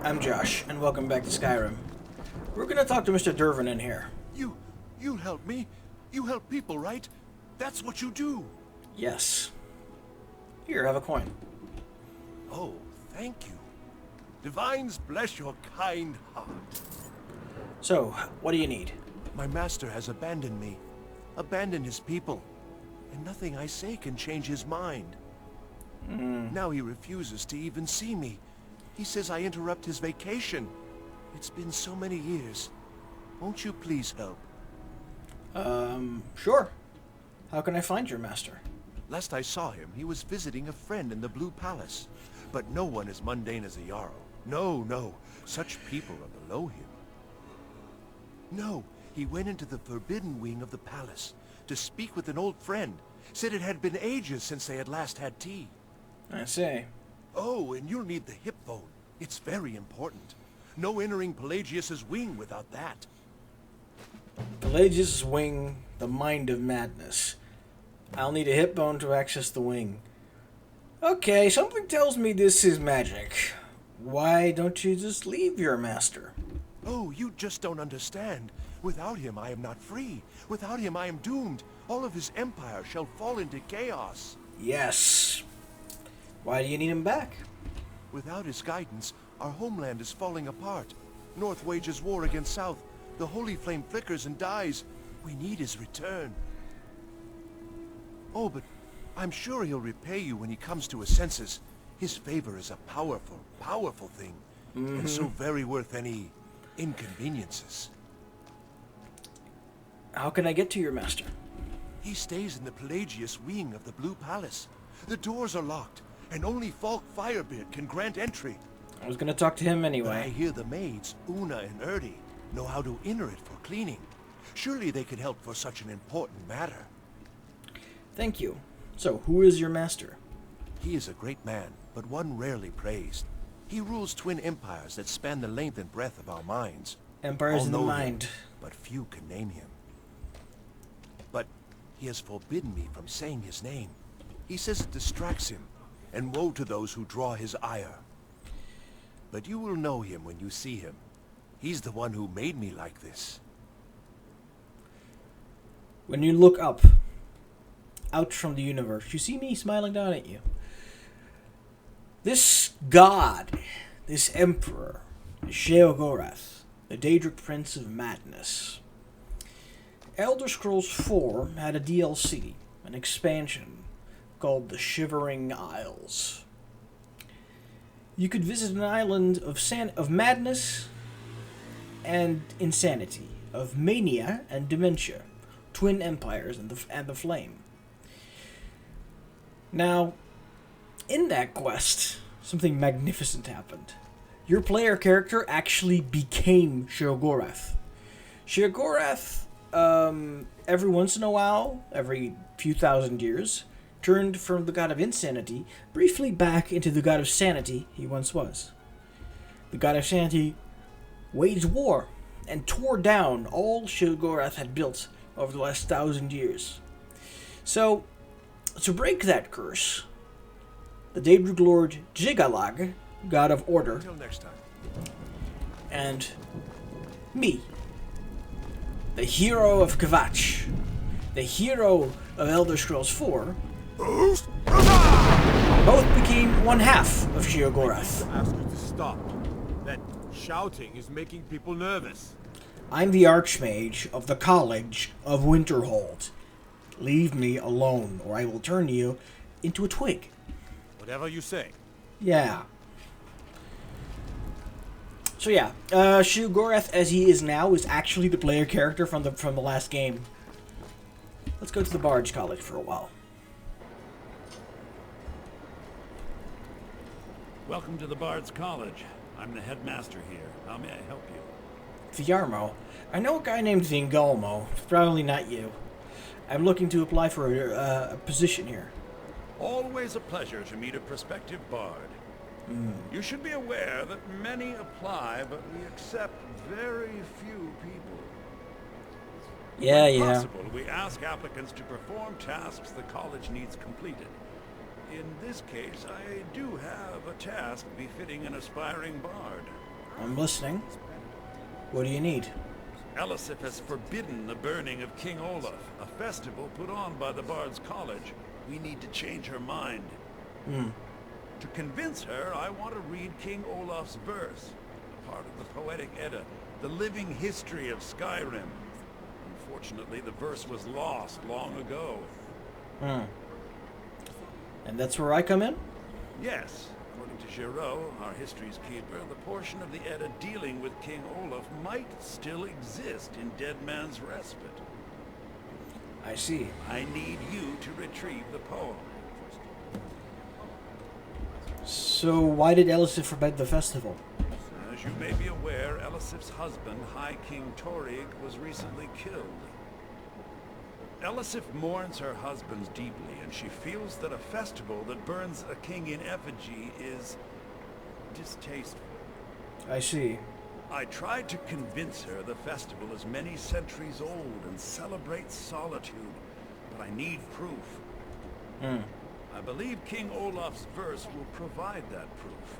I'm Josh, and welcome back to Skyrim. We're gonna talk to Mr. Dervin in here. You help me? You help people, right? That's what you do. Yes. Here, have a coin. Oh, thank you. Divines bless your kind heart. So, what do you need? My master has abandoned me, abandoned his people, and nothing I say can change his mind. Now he refuses to even see me. He says I interrupt his vacation. It's been so many years. Won't you please help? Sure. How can I find your master? Last I saw him, he was visiting a friend in the Blue Palace. But no one as mundane as a Jarl. No. Such people are below him. No, he went into the forbidden wing of the palace to speak with an old friend. Said it had been ages since they had last had tea. I see. Oh, and you'll need the hip bone. It's very important. No entering Pelagius's wing without that. Pelagius' wing, the mind of madness. I'll need a hip bone to access the wing. Okay, something tells me this is magic. Why don't you just leave your master? Oh, you just don't understand. Without him, I am not free. Without him, I am doomed. All of his empire shall fall into chaos. Yes. Why do you need him back? Without his guidance, our homeland is falling apart. North wages war against South. The holy flame flickers and dies. We need his return. Oh, but I'm sure he'll repay you when he comes to his senses. His favor is a powerful, powerful thing. And so very worth any inconveniences. How can I get to your master? He stays in the Pelagius wing of the Blue Palace. The doors are locked, and only Falk Firebeard can grant entry. I was gonna talk to him But I anyway. hear the maids, Una and Erdi, know how to enter it for cleaning. Surely they could help for such an important matter. Thank you. So, who is your master? He is a great man, but one rarely praised. He rules twin empires that span the length and breadth of our minds. Empires All in the know him, mind. but few can name him. But he has forbidden me from saying his name. He says it distracts him, and woe to those who draw his ire. But you will know him when you see him. He's the one who made me like this. When you look up, out from the universe, you see me smiling down at you. This god, this emperor, is Sheogorath, the Daedric Prince of Madness. Elder Scrolls 4 had a DLC, an expansion, called the Shivering Isles. You could visit an island of madness and insanity, of mania and dementia, twin empires and the flame. Now, in that quest, something magnificent happened. Your player character actually became Sheogorath. Sheogorath, every once in a while, every few thousand years, turned from the god of insanity briefly back into the god of sanity he once was. The god of sanity waged war and tore down all Sheogorath had built over the last 1,000 years. So, to break that curse, the Daedric Lord Jigalag, god of order, Until next time. and me, the hero of Kvatch, the hero of Elder Scrolls 4, both became one half of Sheogorath. Ask you to stop. That shouting is making people nervous. I'm the Archmage of the College of Winterhold. Leave me alone, or I will turn you into a twig. Whatever you say. Yeah. So yeah, Sheogorath as he is now is actually the player character from the last game. Let's go to the Bard's College for a while. Welcome to the Bard's College. I'm the headmaster here. How may I help you? Viarmo, I know a guy named Vingulmo. It's probably not you. I'm looking to apply for a position here. Always a pleasure to meet a prospective bard. You should be aware that many apply, but we accept very few people. When possible, we ask applicants to perform tasks the college needs completed. In this case, I do have a task befitting an aspiring bard. I'm listening. What do you need? Elisif has forbidden the burning of King Olaf, a festival put on by the Bard's College. We need to change her mind. To convince her, I want to read King Olaf's verse, a part of the Poetic Edda, the living history of Skyrim. Unfortunately, the verse was lost long ago. And that's where I come in? Yes. According to Giraud, our history's keeper, the portion of the Edda dealing with King Olaf might still exist in Dead Man's Respite. I see. I need you to retrieve the poem. So why did Elisif forbid the festival? As you may be aware, Elisif's husband, High King Torig, was recently killed. Elisif mourns her husband deeply, and she feels that a festival that burns a king in effigy is distasteful. I see. I tried to convince her the festival is many centuries old and celebrates solitude, but I need proof. I believe King Olaf's verse will provide that proof.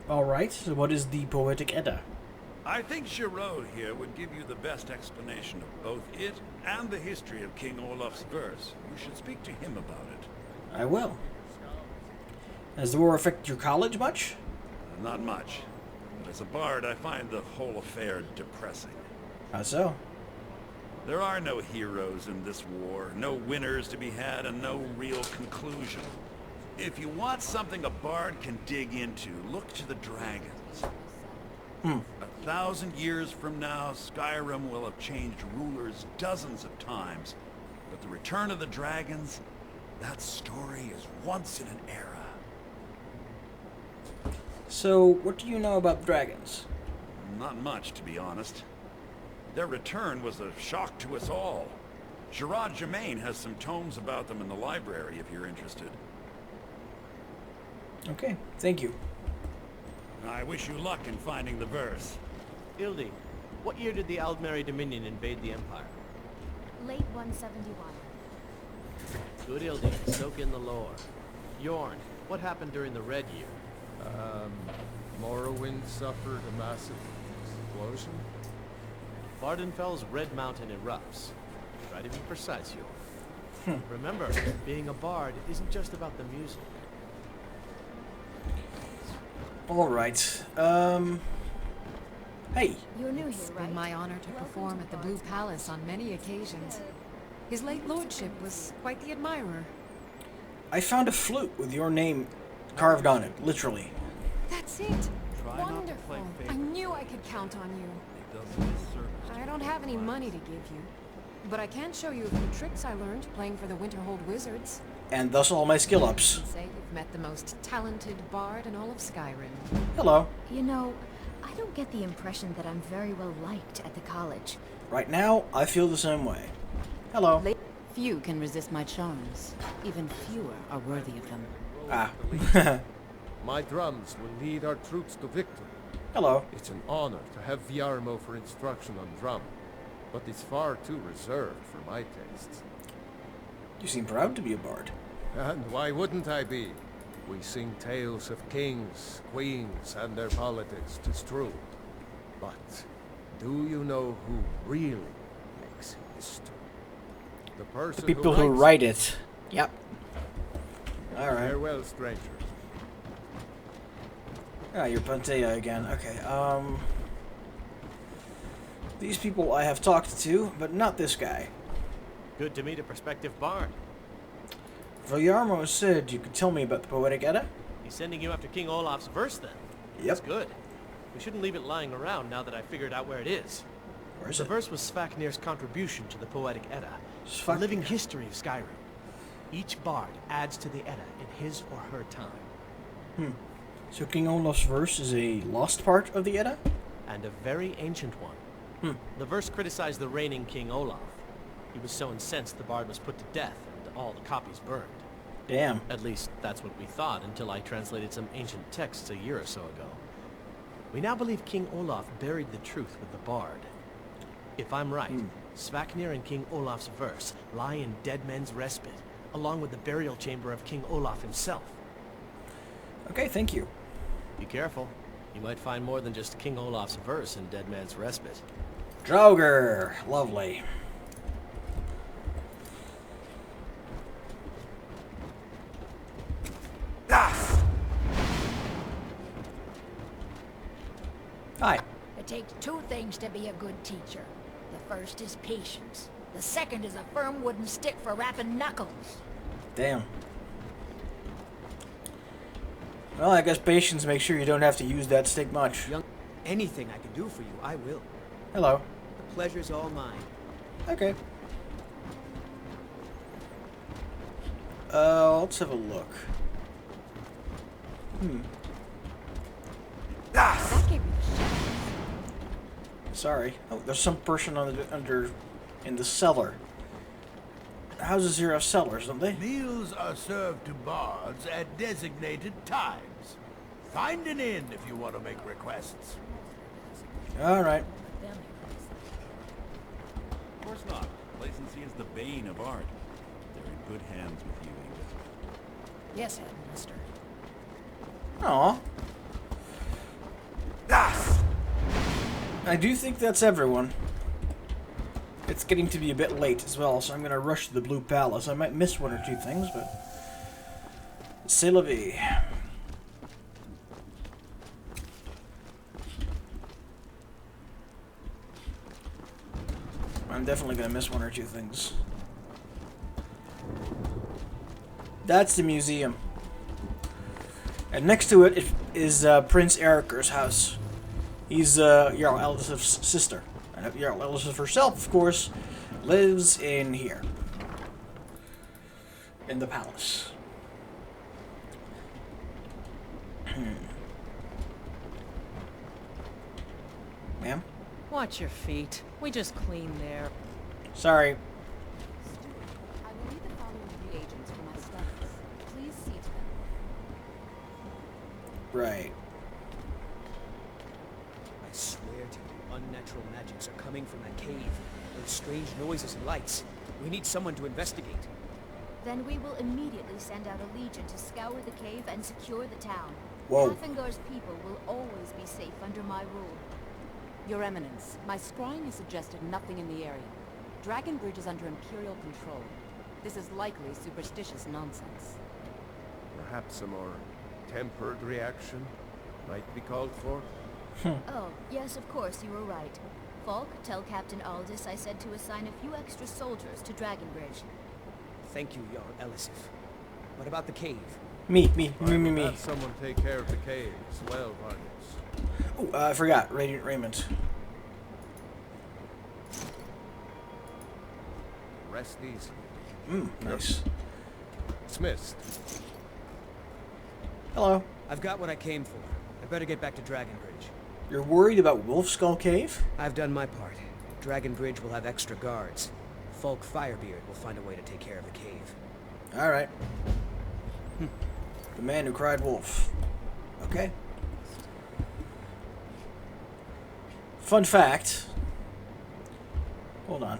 Alright, so what is the Poetic Edda? I think Giraud here would give you the best explanation of both it and the history of King Olaf's verse. You should speak to him about it. I will. Has the war affected your college much? Not much. But as a bard, I find the whole affair depressing. How so? There are no heroes in this war, no winners to be had, and no real conclusion. If you want something a bard can dig into, look to the dragons. 1,000 years from now, Skyrim will have changed rulers dozens of times. But the return of the dragons, that story is once in an era. So, what do you know about dragons? Not much, to be honest. Their return was a shock to us all. Gerard Germain has some tomes about them in the library, if you're interested. Okay, thank you. I wish you luck in finding the verse. Ildi, what year did the Aldmeri Dominion invade the Empire? Late 171. Good, Ildi. Soak in the lore. Yorn, what happened during the Red Year? Morrowind suffered a massive explosion. Vardenfell's Red Mountain erupts. Try to be precise, Yorn. Remember, being a bard isn't just about the music. Alright, hey. You're new It's here, been right? my honor to perform at the Blue Palace on many occasions. His late lordship was quite the admirer. I found a flute with your name carved on it, literally. That's it. Try not to play Wonderful. I favorites. knew I could count on you. It does a disservice. I don't have any money to give you, but I can show you a few tricks I learned playing for the Winterhold Wizards. And thus all my skill ups. Say you've met the most talented bard in all of Skyrim. Hello. You know, I don't get the impression that I'm very well liked at the college. Right now, I feel the same way. Hello. Few can resist my charms. Even fewer are worthy of them. Ah. My drums will lead our troops to victory. Hello. It's an honor to have Viarmo for instruction on drum, but it's far too reserved for my tastes. You seem proud to be a bard. And why wouldn't I be? We sing tales of kings, queens, and their politics, 'tis true. But do you know who really makes history? The person People who who writes write it. Yep. Alright. Farewell, strangers. Ah, you're Pantea again. Okay, these people I have talked to, but not this guy. Good to meet a prospective bard. Villarmo said you could tell me about the Poetic Edda? He's sending you after King Olaf's verse, then. That's good. We shouldn't leave it lying around now that I figured out where it is. Where is The it? verse was Svafnir's contribution to the Poetic Edda, the Svafnir. living history of Skyrim. Each bard adds to the Edda in his or her time. So King Olaf's verse is a lost part of the Edda? And a very ancient one. The verse criticized the reigning King Olaf. He was so incensed the bard was put to death and all the copies burned. Damn. At least that's what we thought until I translated some ancient texts a year or so ago. We now believe King Olaf buried the truth with the bard. If I'm right, Svafnir and King Olaf's verse lie in Dead Men's Respite, along with the burial chamber of King Olaf himself. Okay, thank you. Be careful. You might find more than just King Olaf's verse in Dead Man's Respite. Draugr, lovely. Hi. It takes two things to be a good teacher. The first is patience. The second is a firm wooden stick for rapping knuckles. Damn. Well, I guess patience makes sure you don't have to use that stick much. Anything I can do for you, I will. Hello. The pleasure's all mine. Okay. Let's have a look. That gave me the shivers. Sorry. Oh, there's some person on the in the cellar. Houses here have cellars, don't they? Meals are served to bards at designated times. Find an inn if you want to make requests. All right. Of course not. Complacency is the bane of art. They're in good hands with you, Inigo. Yes, Headmaster. Aw. I do think that's everyone. It's getting to be a bit late as well, so I'm going to rush to the Blue Palace. I might miss one or two things, but... C'est la vie. I'm definitely going to miss one or two things. That's the museum. And next to it is Prince Eriker's house. He's Jarl Elisif's sister. And Jarl Elisif herself, of course, lives in here. In the palace. Ma'am? Watch your feet. We just cleaned there. Sorry. I will need the following reagents for my studies. Please see to them. Right. I swear to you, unnatural magics are coming from that cave. Those strange noises and lights. We need someone to investigate. Then we will immediately send out a legion to scour the cave and secure the town. Whoa. Hathingar's people will always be safe under my rule. Your Eminence, my scrying has suggested nothing in the area. Dragonbridge is under Imperial control. This is likely superstitious nonsense. Perhaps a more tempered reaction might be called for? Oh, yes, of course, you were right. Falk, tell Captain Aldous I said to assign a few extra soldiers to Dragonbridge. Thank you, Jarl Elisif. What about the cave? Me. Have someone take care of the cave as well, Vargas. Oh, I forgot. Radiant Raiment. Rest easy. Nice. Dismissed. Hello. I've got what I came for. I better get back to Dragonbridge. You're worried about Wolfskull Cave? I've done my part. Dragonbridge will have extra guards. Falk Firebeard will find a way to take care of the cave. Alright. The man who cried wolf. Okay. Fun fact. Hold on.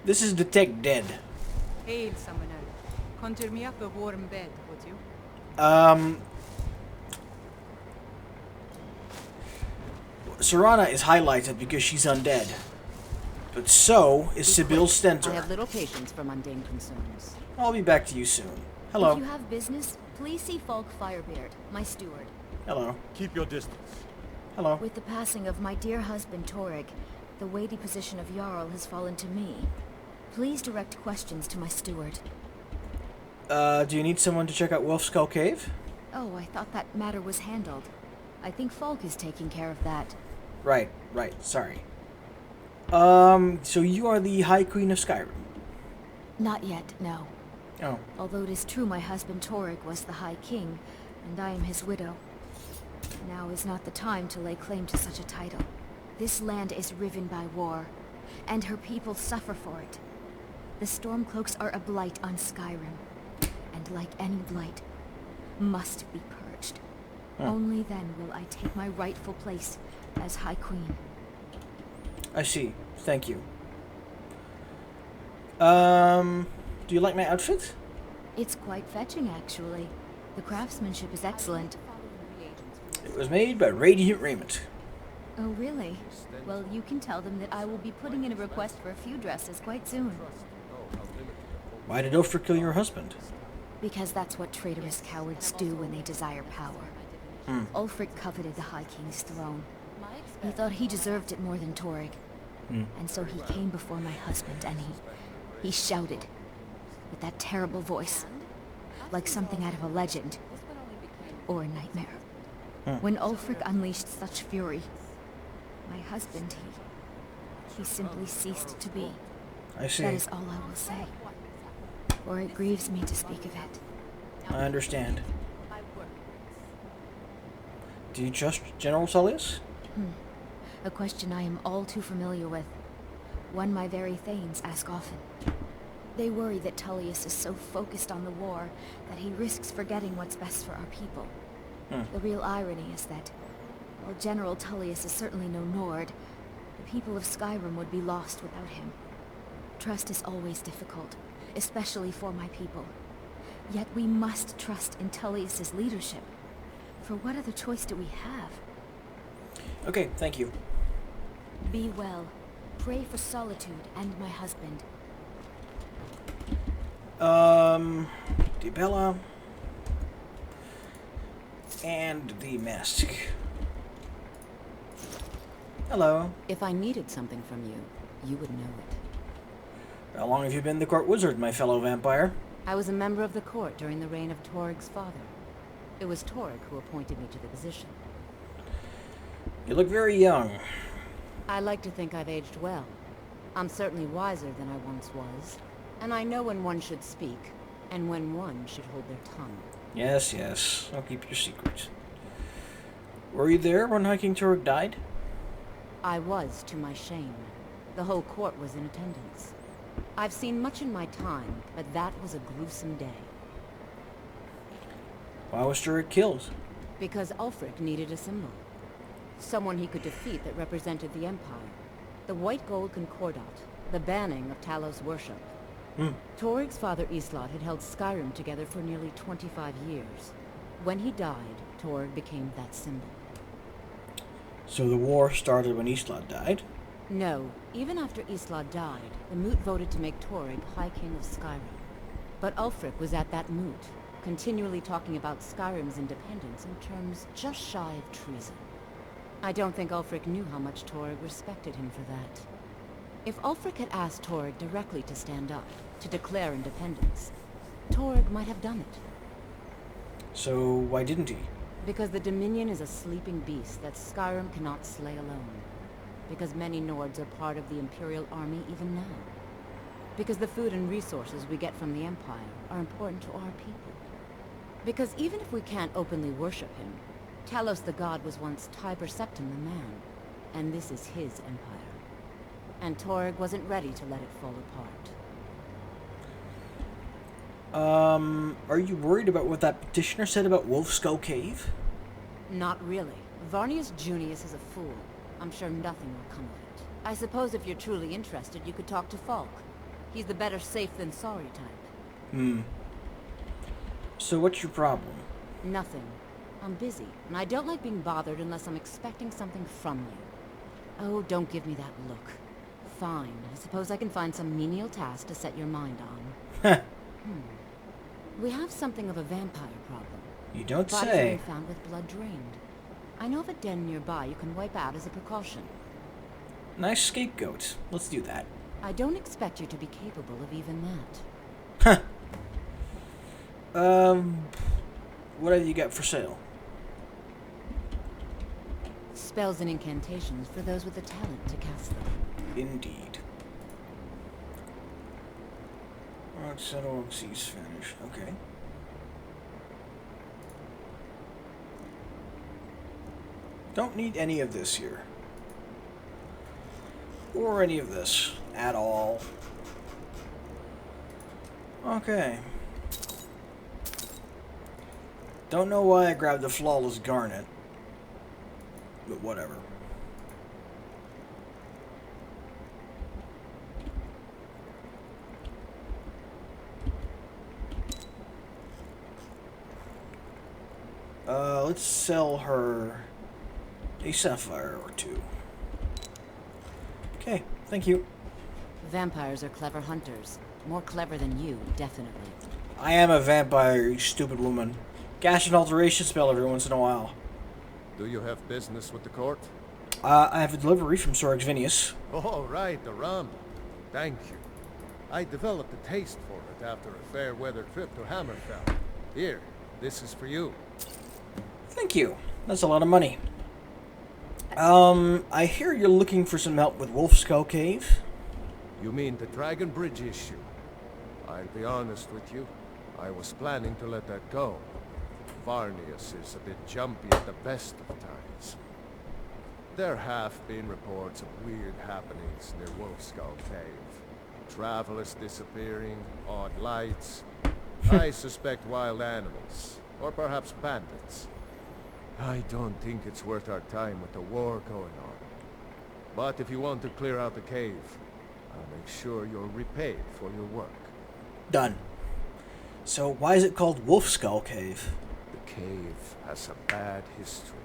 This is Detect Dead. Hail, Summoner. Conjure me up a warm bed, would you? Serana is highlighted because she's undead. But so is Sibyl Stentor. I have little patience for mundane concerns. I'll be back to you soon. Hello. If you have business, please see Falk Firebeard, my steward. Hello. Keep your distance. Hello. With the passing of my dear husband Torrig, the weighty position of Jarl has fallen to me. Please direct questions to my steward. Do you need someone to check out Wolfskull Cave? Oh, I thought that matter was handled. I think Falk is taking care of that. Right, sorry. So you are the High Queen of Skyrim? Not yet, no. Oh. Although it is true my husband Torrig was the High King, and I am his widow. Now is not the time to lay claim to such a title. This land is riven by war, and her people suffer for it. The Stormcloaks are a blight on Skyrim, and like any blight, must be purged. Only then will I take my rightful place as High Queen. I see. Thank you. Do you like my outfit? It's quite fetching, actually. The craftsmanship is excellent. It was made by Radiant Raiment. Oh, really? Well, you can tell them that I will be putting in a request for a few dresses quite soon. Why did Ulfric kill your husband? Because that's what traitorous cowards do when they desire power. Ulfric coveted the High King's throne. He thought he deserved it more than Torrig. And so he came before my husband and he shouted with that terrible voice, like something out of a legend or a nightmare. When Ulfric unleashed such fury, my husband, he simply ceased to be. I see. That is all I will say. For it grieves me to speak of it. I understand. Do you trust General Tullius? A question I am all too familiar with. One my very thanes ask often. They worry that Tullius is so focused on the war that he risks forgetting what's best for our people. The real irony is that, while General Tullius is certainly no Nord, the people of Skyrim would be lost without him. Trust is always difficult, especially for my people. Yet we must trust in Tullius's leadership. For what other choice do we have? Okay, thank you. Be well. Pray for Solitude and my husband. Dibella. And the mask. Hello. If I needed something from you, you would know it. How long have you been the court wizard, my fellow vampire? I was a member of the court during the reign of Torig's father. It was Torrig who appointed me to the position. You look very young. I like to think I've aged well. I'm certainly wiser than I once was. And I know when one should speak, and when one should hold their tongue. Yes, yes. I'll keep your secret. Were you there when High King Torrig died? I was, to my shame. The whole court was in attendance. I've seen much in my time, but that was a gruesome day. Why was Torrig killed? Because Ulfric needed a symbol. Someone he could defeat that represented the Empire. The White Gold Concordat, the banning of Talos worship. Torig's father Islot had held Skyrim together for nearly 25 years. When he died, Torrig became that symbol. So the war started when Islot died? No, even after Islot died, the Moot voted to make Torrig High King of Skyrim. But Ulfric was at that Moot, continually talking about Skyrim's independence in terms just shy of treason. I don't think Ulfric knew how much Torrig respected him for that. If Ulfric had asked Torrig directly to stand up, to declare independence, Torrig might have done it. So why didn't he? Because the Dominion is a sleeping beast that Skyrim cannot slay alone. Because many Nords are part of the Imperial Army even now. Because the food and resources we get from the Empire are important to our people. Because even if we can't openly worship him, Talos the God was once Tiber Septim the man, and this is his empire. And Torrig wasn't ready to let it fall apart. Are you worried about what that petitioner said about Wolfskull Cave? Not really. Varnius Junius is a fool. I'm sure nothing will come of it. I suppose if you're truly interested, you could talk to Falk. He's the better safe than sorry type. So what's your problem? Nothing. I'm busy, and I don't like being bothered unless I'm expecting something from you. Oh, don't give me that look. Fine. I suppose I can find some menial task to set your mind on. We have something of a vampire problem. You don't Bodies say. have been found with blood drained. I know of a den nearby you can wipe out as a precaution. Nice scapegoat. Let's do that. I don't expect you to be capable of even that. What have you got for sale? Spells and incantations for those with the talent to cast them. Indeed. Settle seas finish. Okay. Don't need any of this here. Or any of this at all. Okay. Don't know why I grabbed the Flawless Garnet. But whatever. Let's sell her a sapphire or two. Okay, thank you. Vampires are clever hunters. More clever than you, definitely. I am a vampire, you stupid woman. Cast an alteration spell every once in a while. Do you have business with the court? I have a delivery from Sir Xvinius. Oh, right, the rum. Thank you. I developed a taste for it after a fair-weather trip to Hammerfell. Here, this is for you. Thank you. That's a lot of money. I hear you're looking for some help with Wolf Skull Cave? You mean the Dragon Bridge issue? I'll be honest with you. I was planning to let that go. Varnius is a bit jumpy at the best of times. There have been reports of weird happenings near Wolfskull Cave. Travelers disappearing, odd lights. I suspect wild animals, or perhaps bandits. I don't think it's worth our time with the war going on. But if you want to clear out the cave, I'll make sure you're repaid for your work. Done. So why is it called Wolf Skull Cave? The cave has a bad history.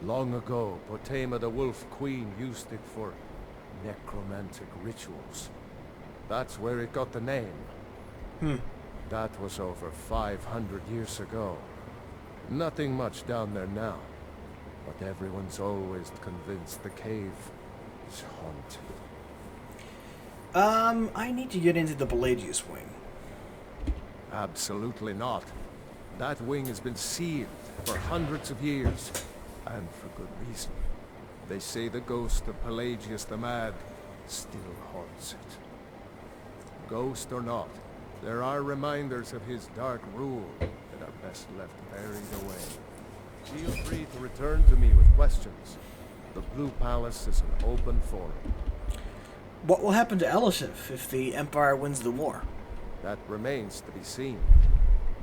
Long ago, Boethiah the Wolf Queen used it for necromantic rituals. That's where it got the name. That was over 500 years ago. Nothing much down there now. But everyone's always convinced the cave is haunted. I need to get into the Pelagius wing. Absolutely not. That wing has been sealed for hundreds of years. And for good reason. They say the ghost of Pelagius the Mad still haunts it. Ghost or not, there are reminders of his dark rule that are best left buried away. Feel free to return to me with questions. The Blue Palace is an open forum. What will happen to Elisif if the Empire wins the war? That remains to be seen.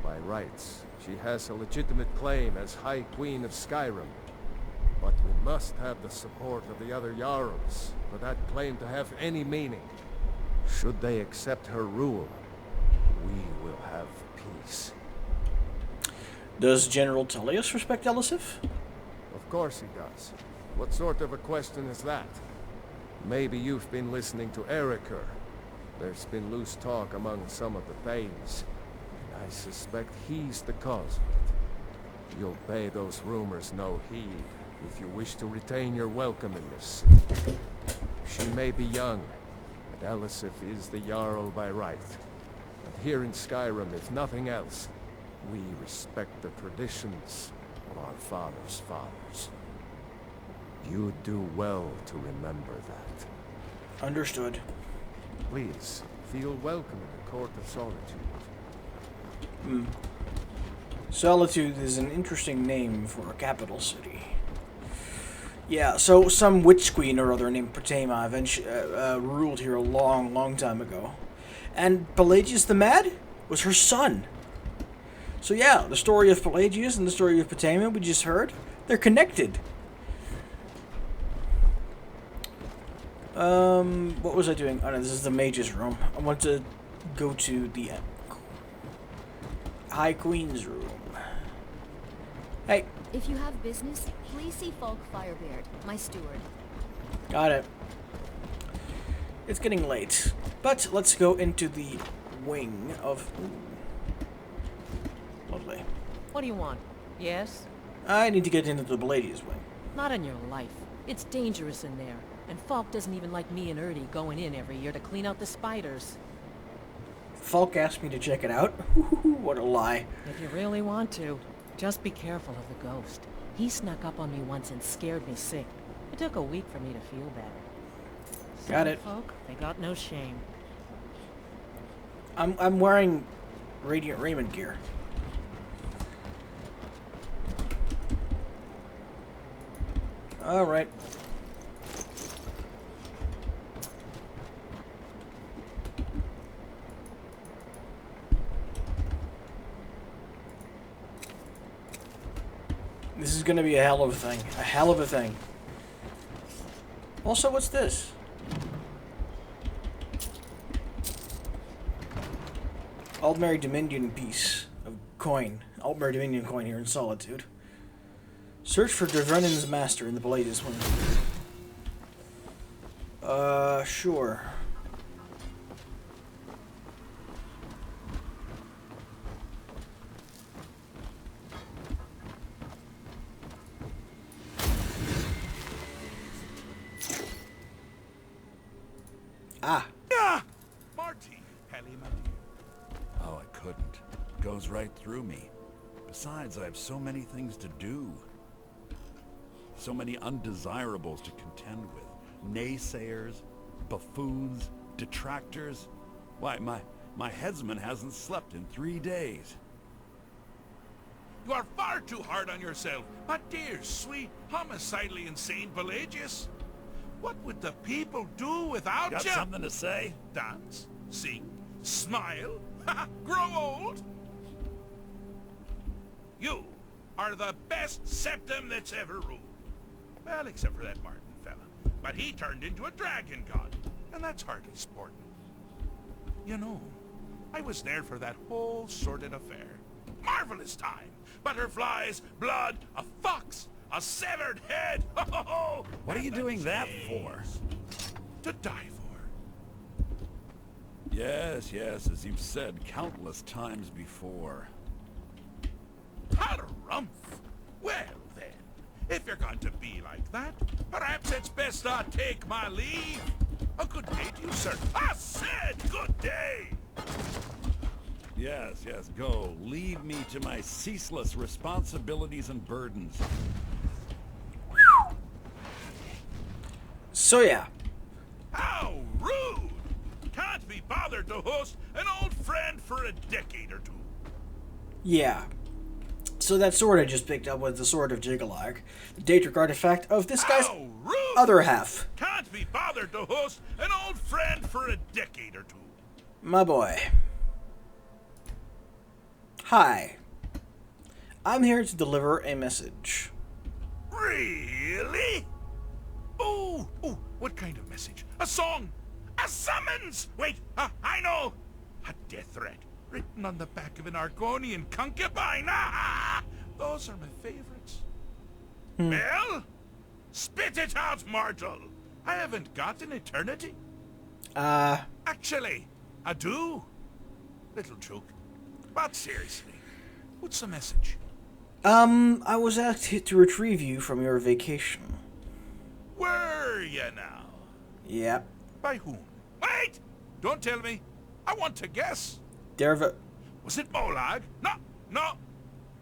By rights, she has a legitimate claim as High Queen of Skyrim. But we must have the support of the other Jarls for that claim to have any meaning. Should they accept her rule, we will have peace. Does General Tullius respect Elisif? Of course he does. What sort of a question is that? Maybe you've been listening to Ericur. There's been loose talk among some of the Thanes. I suspect he's the cause of it. You'll pay those rumors no heed if you wish to retain your welcome in this city. She may be young, but Elisif is the Jarl by right. And here in Skyrim, if nothing else, we respect the traditions of our fathers' fathers. You do well to remember that. Understood. Please, feel welcome in the Court of Solitude. Solitude is an interesting name for a capital city. Yeah, so some witch queen or other named Boethiah eventually ruled here a long time ago. And Pelagius the Mad was her son. So yeah, the story of Pelagius and the story of Boethiah we just heard, they're connected. What was I doing? Oh no, this is the mage's room. I want to go to the High Queen's room. Hey. If you have business, please see Falk Firebeard, my steward. Got it. It's getting late, but let's go into the wing of... Lovely. What do you want? Yes? I need to get into the Pelagius wing. Not in your life. It's dangerous in there. And Falk doesn't even like me and Erdy going in every year to clean out the spiders. Falk asked me to check it out? What a lie. If you really want to, just be careful of the ghost. He snuck up on me once and scared me sick. It took a week for me to feel better. Got it. Folk, they got no shame. I'm wearing Radiant Raymond gear. Alright. This is gonna be a hell of a thing. A hell of a thing. Also, what's this? Aldmeri Dominion piece of coin. Aldmeri Dominion coin here in Solitude. Search for Dravrennin's master in the Blades one. Sure. Ah. Marty, Helly, my dear. Oh, I couldn't. It goes right through me. Besides, I have so many things to do. So many undesirables to contend with. Naysayers, buffoons, detractors. Why, my headsman hasn't slept in 3 days. You are far too hard on yourself, my dear, sweet, homicidally insane Pelagius. What would the people do without Got you? something to say? Dance, sing, smile, grow old. You are the best septum that's ever ruled. Well, except for that Martin fella. But he turned into a dragon god, and that's hardly sporting. You know, I was there for that whole sordid affair. Marvelous time. Butterflies, blood, a fox, a severed head. Oh, What are you doing that for? to die for. Yes, as you've said countless times before. Harumph. Well then, if you're going to be like that, perhaps it's best I take my leave. A good day to you, sir. I said good day. Yes, go. Leave me to my ceaseless responsibilities and burdens. So yeah. How rude! Can't be bothered to host an old friend for a decade or two. Yeah. So that sword I just picked up was the Sword of Jigalag, the Daedric artifact of this guy's other half. Can't be bothered to host an old friend for a decade or two. My boy. Hi. I'm here to deliver a message. Really? Oh, what kind of message? A song? A summons? Wait, I know. A death threat written on the back of an Argonian concubine. Those are my favorites. Well, spit it out, mortal. I haven't got an eternity. Actually, I do. Little joke. But seriously, what's the message? I was asked to retrieve you from your vacation. Were you now? Yep. By whom? Wait! Don't tell me. I want to guess. Was it Molag? No.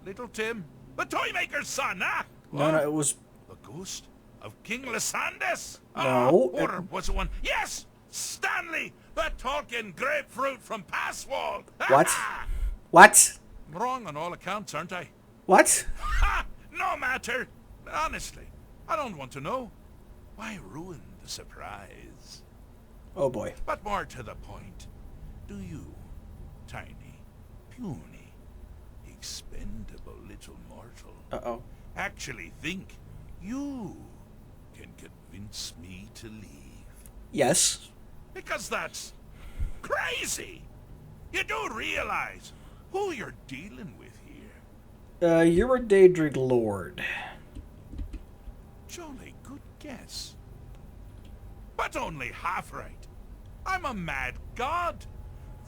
Little Tim. The Toymaker's son, huh? No, it was... The ghost of King Lysandes? No. Or was it one? Yes! Stanley! The talking grapefruit from Passwall! What? What? I'm wrong on all accounts, aren't I? What? Ha! No matter. Honestly, I don't want to know. Why ruin the surprise? Oh boy. But more to the point, do you, tiny, puny, expendable little mortal, actually think you can convince me to leave? Yes. Because that's crazy. You do realize who you're dealing with here. You're a Daedric Lord. Jolly good guess. But only half right. I'm a mad god.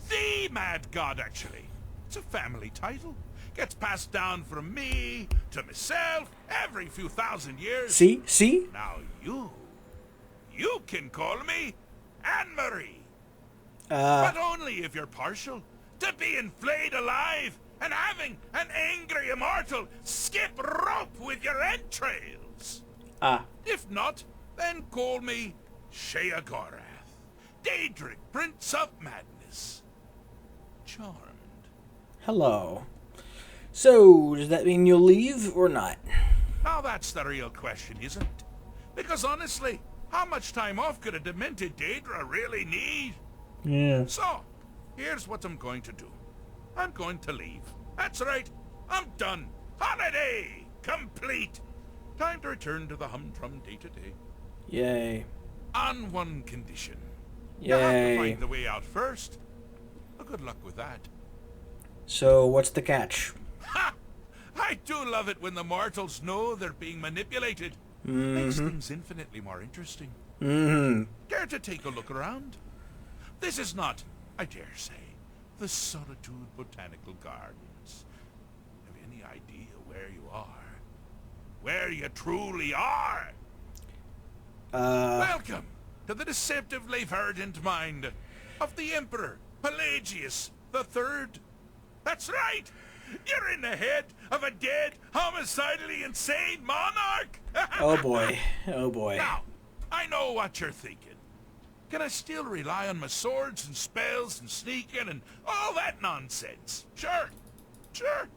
The mad god, actually. It's a family title. Gets passed down from me to myself every few thousand years. See? Now you can call me Anne-Marie. But only if you're partial to being flayed alive and having an angry immortal skip rope with your entrails. If not, then call me Sheogorath, Daedric Prince of Madness. Charmed. Hello. So, does that mean you'll leave or not? Now that's the real question, isn't it? Because honestly, how much time off could a demented Daedra really need? Yeah. So, here's what I'm going to do. I'm going to leave. That's right. I'm done. Holiday complete. Time to return to the humdrum day-to-day. Yay. On one condition. Yay. You have to find the way out first. Well, good luck with that. So, what's the catch? Ha! I do love it when the mortals know they're being manipulated. Makes things infinitely more interesting. Care to take a look around? This is not, I dare say, the Solitude Botanical Gardens. Have you any idea where you are? Where you truly are? Welcome to the deceptively verdant mind of the Emperor Pelagius III. That's right! You're in the head of a dead, homicidally insane monarch! Oh boy. Oh boy. Now, I know what you're thinking. Can I still rely on my swords and spells and sneaking and all that nonsense? Sure. Sure.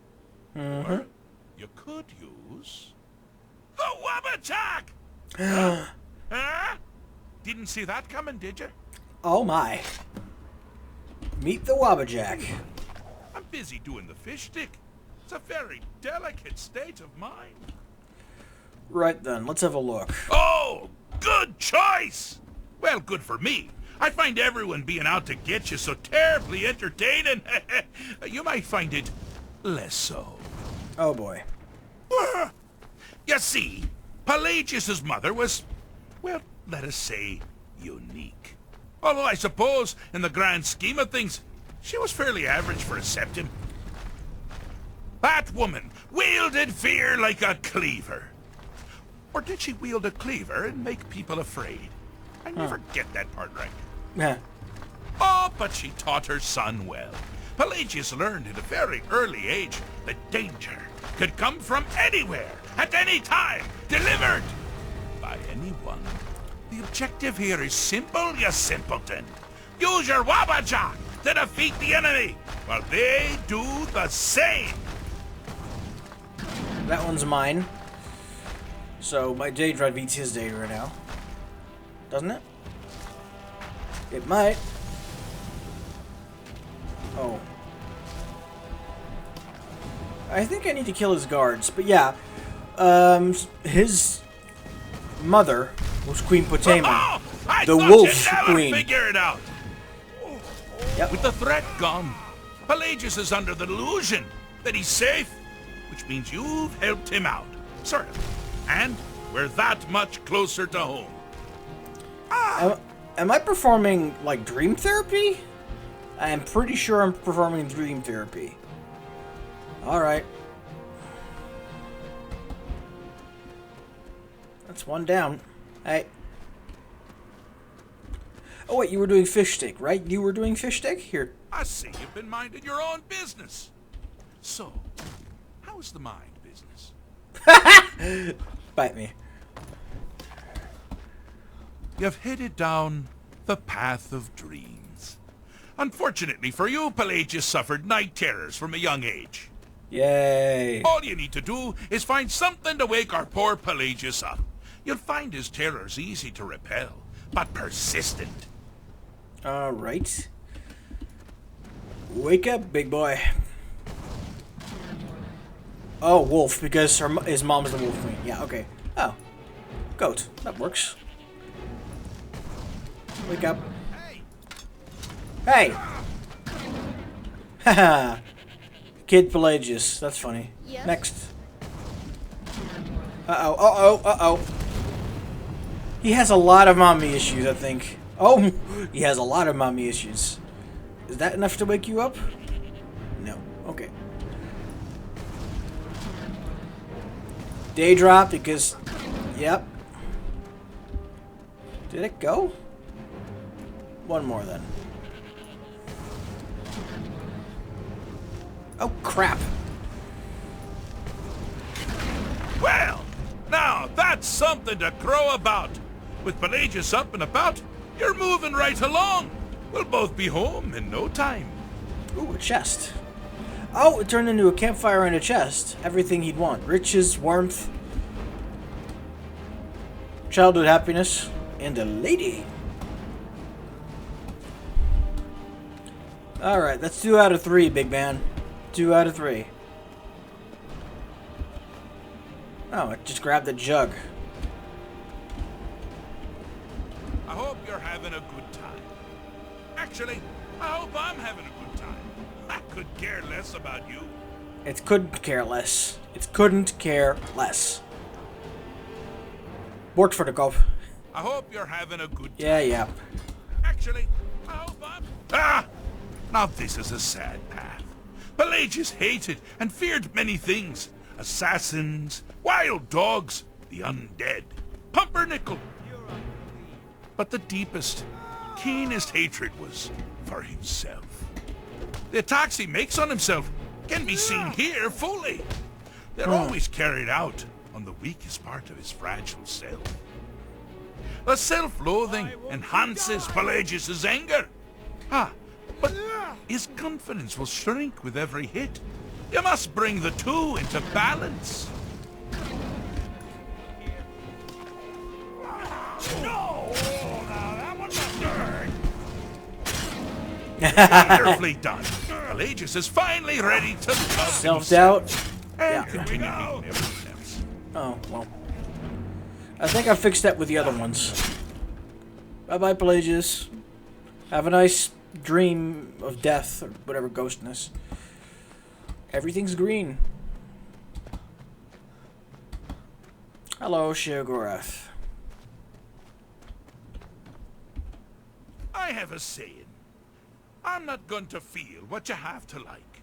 Or you could use the Wabbajack! Huh? Didn't see that coming, did you? Oh my. Meet the Wabbajack. I'm busy doing the fish stick. It's a very delicate state of mind. Right then, let's have a look. Oh, good choice! Well, good for me. I find everyone being out to get you so terribly entertaining. You might find it less so. Oh boy. You see, Pelagius's mother was, well, let us say, unique. Although I suppose, in the grand scheme of things, she was fairly average for a septim. That woman wielded fear like a cleaver. Or did she wield a cleaver and make people afraid? I never get that part right. Yeah. Oh, but she taught her son well. Pelagius learned at a very early age that danger could come from anywhere, at any time, delivered by anyone. The objective here is simple, you simpleton. Use your Wabbajack to defeat the enemy, while they do the same. That one's mine. So my day drive beats his day right now. Doesn't it? It might. Oh. I think I need to kill his guards, but yeah. His mother was Queen Potema, the Wolf Queen. Figure it out. Yep. With the threat gone, Pelagius is under the delusion that he's safe, which means you've helped him out, sort of. And we're that much closer to home. Am I performing, like, dream therapy? I am pretty sure I'm performing dream therapy. Alright. That's one down. Hey. Oh wait, you were doing fish stick, right? You were doing fish stick? Here. I see you've been minding your own business. So, how's the mind business? Bite me. You've headed down the path of dreams. Unfortunately for you, Pelagius suffered night terrors from a young age. Yay. All you need to do is find something to wake our poor Pelagius up. You'll find his terrors easy to repel, but persistent. Alright. Wake up, big boy. Oh, wolf, because his mom's the wolf queen. Yeah, okay. Oh. Goat. That works. Wake up. Hey! Haha. Kid Pelagius. That's funny. Yes. Next. Uh-oh. Uh-oh. Uh-oh. He has a lot of mommy issues, I think. Oh! He has a lot of mommy issues. Is that enough to wake you up? No. Okay. Day drop because... Yep. Did it go? One more then. Oh, crap. Well, now that's something to crow about. With Pelagius up and about, you're moving right along. We'll both be home in no time. Ooh, a chest. Oh, it turned into a campfire and a chest. Everything he'd want. Riches, warmth, childhood happiness, and a lady. Alright, that's 2 out of 3, big man. 2 out of 3. Oh, I just grabbed the jug. I hope you're having a good time. Actually, I hope I'm having a good time. I could care less about you. It couldn't care less. It couldn't care less. Bord for the kop. I hope you're having a good time. Yeah. Actually, I hope I'm... Ah! Now this is a sad path. Pelagius hated and feared many things. Assassins, wild dogs, the undead, pumpernickel. But the deepest, keenest hatred was for himself. The attacks he makes on himself can be seen here fully. They're always carried out on the weakest part of his fragile self. The self-loathing enhances Pelagius's anger. But his confidence will shrink with every hit. You must bring the two into balance. No! Now that one's wonderfully done. Pelagius is finally ready to love Self-doubt. and continue beating everyone else. Oh, well. I think I fixed that with the other ones. Bye-bye, Pelagius. Have a nice dream of death, or whatever ghostness. Everything's green. Hello, Sheogorath. I have a saying. I'm not going to feel what you have to like.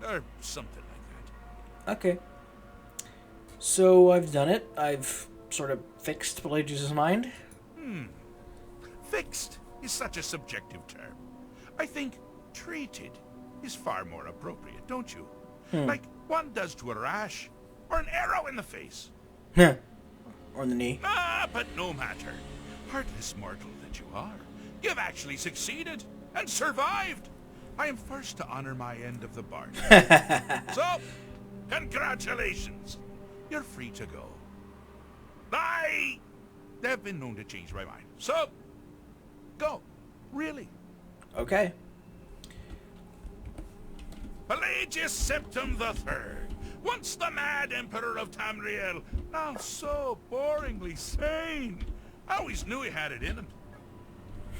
Or something like that. Okay. So I've done it. I've sort of fixed Pelagius' mind. Fixed is such a subjective term. I think treated is far more appropriate, don't you? Like one does to a rash, or an arrow in the face. Or in the knee. But no matter. Heartless mortal that you are, you've actually succeeded and survived. I am first to honor my end of the bargain. So, congratulations. You're free to go. They've been known to change my mind. So, go. Really. Okay. Pelagius Septim III, once the mad Emperor of Tamriel, now so boringly sane. I always knew he had it in him.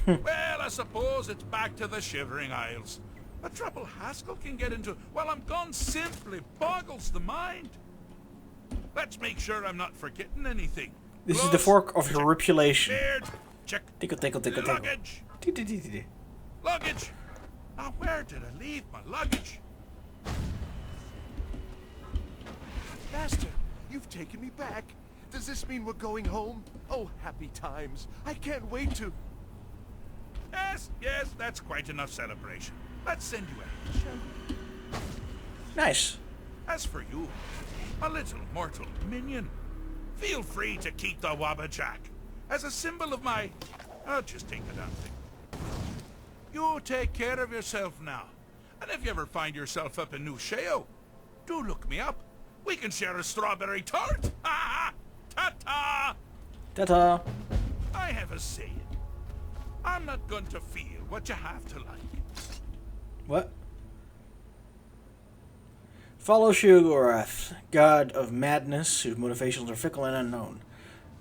Well, I suppose it's back to the Shivering Isles. The trouble Haskell can get into while I'm gone simply boggles the mind. Let's make sure I'm not forgetting anything. This is the fork of Horripulation. Beard, check. Tickle, tickle, tickle, tickle. Luggage. Luggage. Now, where did I leave my luggage? Master, you've taken me back. Does this mean we're going home? Oh, happy times. I can't wait to... Yes, that's quite enough celebration. Let's send you out, shall we? Nice. As for you, a little mortal minion, feel free to keep the Wabbajack as a symbol of my... I'll just take the damn thing. You take care of yourself now. And if you ever find yourself up in New Sheo, do look me up. We can share a strawberry tart. Ha ha! Ta-ta! Ta-ta. I have a saying. I'm not going to feel what you have to like. What? Follow Sheogorath, god of madness, whose motivations are fickle and unknown.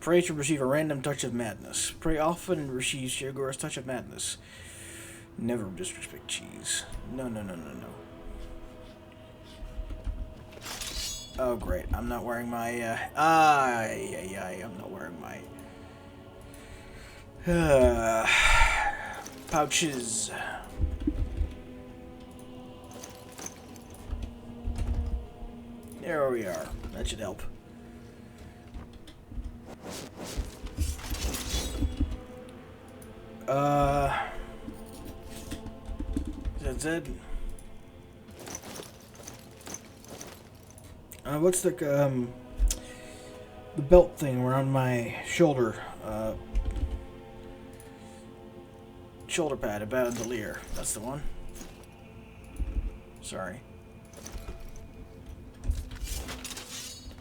Pray to receive a random touch of madness. Pray often and receive Sheogorath's touch of madness. Never disrespect cheese. No. Oh, great. I'm not wearing my, I'm not wearing my, pouches. There we are. That should help. That's it. What's the belt thing around my shoulder? Shoulder pad, a bandolier. That's the one. Sorry.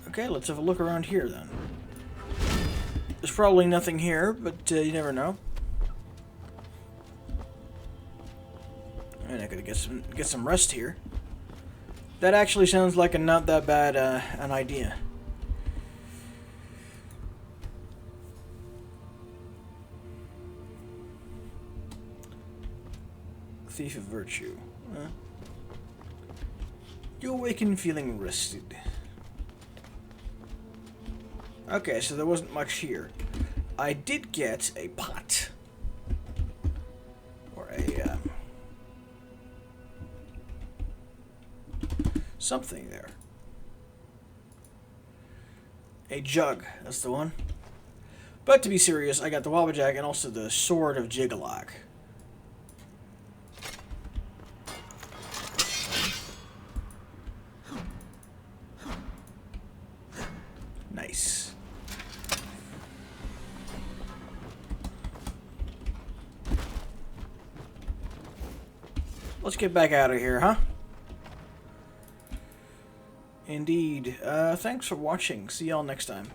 Okay, let's have a look around here then. There's probably nothing here, but you never know. And I gotta get some rest here. That actually sounds like a not that bad an idea. Thief of Virtue. You awaken feeling rested. Okay, so there wasn't much here. I did get a pot. Or a, something there. A jug, that's the one. But to be serious, I got the Wabbajack and also the Sword of Jigalock. Nice. Let's get back out of here, huh? Indeed. Thanks for watching. See y'all next time.